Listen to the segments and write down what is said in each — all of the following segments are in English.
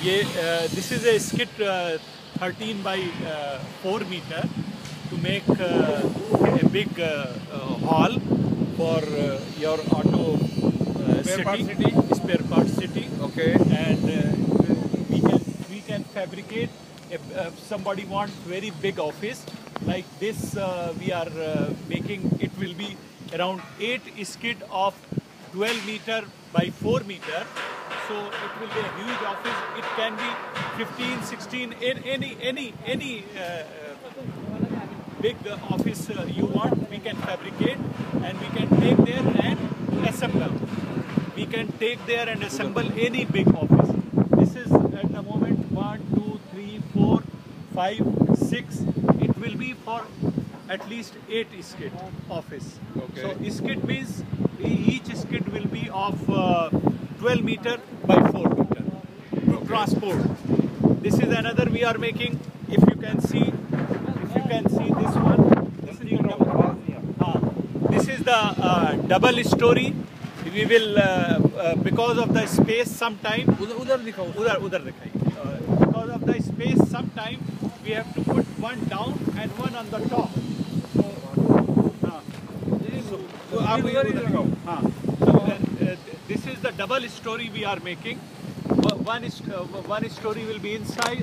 This is a skid 13 by 4 meter to make a big hall for your auto spare part city. Okay. And we can fabricate. If somebody wants very big office like this, we are making. It will be around 8 skid of 12 meter by 4 meter. So it will be a huge office. It can be 15, 16, any big office you want, we can fabricate and we can take there and assemble. We can take there and assemble any big office. This is at the moment 1, 2, 3, 4, 5, 6. It will be for at least 8 skid office. Okay. So skid means each skid will be of 12 meter by 4 meter to transport. This is another we are making. If you can see this one. This is the double story. We will because of the space sometime. उधर दिखाओ. उधर दिखाइए. Because of the space sometime we have to put one down and one on the top. This is the double story we are making. One story will be inside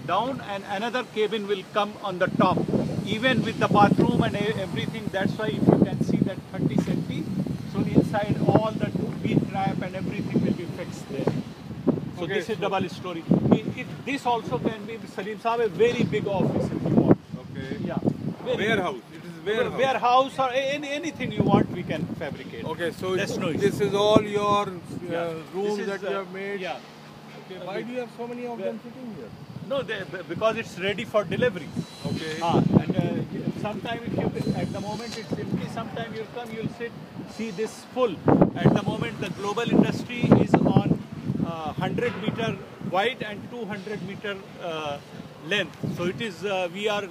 down and another cabin will come on the top, even with the bathroom and everything. That's why if you can see that 30 centi, so inside all the bean trap and everything will be fixed there. So Okay, this is double story. This also can be, Salim Saab, a very big office if you want. Okay. Yeah. Very Warehouse. It is warehouse. Warehouse or anything you want, we can fabricate. Okay, so That's no issue. this is all your Yeah. rooms This is, that you have made. Yeah. Okay, why do you have so many of them sitting here? No, because it's ready for delivery. Okay. And sometime if you, at the moment it's empty, sometime you come, you'll see this full. At the moment the global industry is on 100 meter wide and 200 meter length. So it is, we are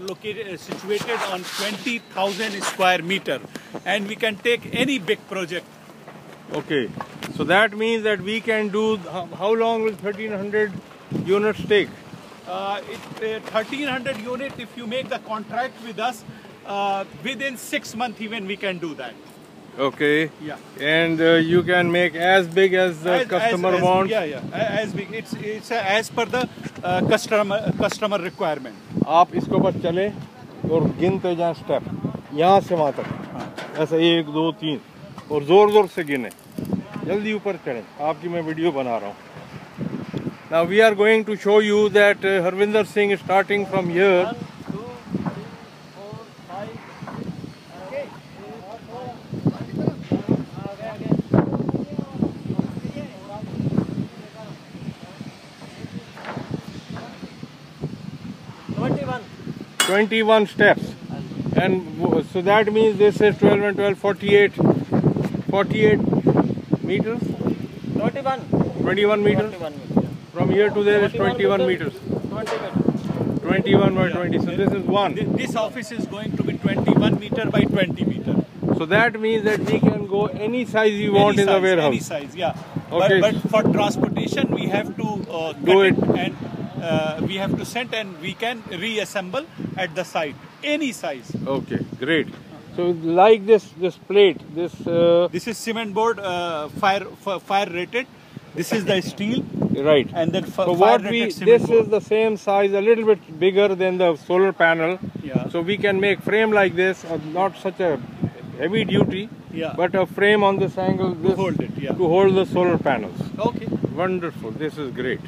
situated on 20,000 square meter and we can take any big project. Okay, so that means that we can do, how long will 1300 units take? 1300 unit, if you make the contract with us, within 6 months even we can do that. Okay. Yeah. And you can make as big as the customer wants? Yeah, as big. It's as per the customer requirement. आप इसको बस चले और गिनते जाएं step यहाँ से वहाँ तक ऐसा 1 2 3 और जोर से गिने जल्दी ऊपर चढ़ें आपकी मैं वीडियो बना रहा हूँ. Now we are going to show you that Harvinder Singh is starting from here. 1, 2, 3, 4, 5. Okay. 21 steps, and so that means this is 12 and 12, 48 meters. 21 meters. 21 meters. From here to there is 21 meters. 21 by 20. So this is one. This office is going to be 21 meter by 20 meter. So that means that we can go any size we want in the warehouse. Any size, yeah. Okay. But for transportation, we have to cut it and we have to send, and we can reassemble at the site. Any size. Okay, great. So like this plate, this is cement board, fire rated. This is the steel. Right. And then so what this is the same size, a little bit bigger than the solar panel. Yeah. So we can make frame like this, not such a heavy duty, yeah, but a frame on this angle, to hold it, yeah, to hold the solar panels. Okay. Wonderful. This is great.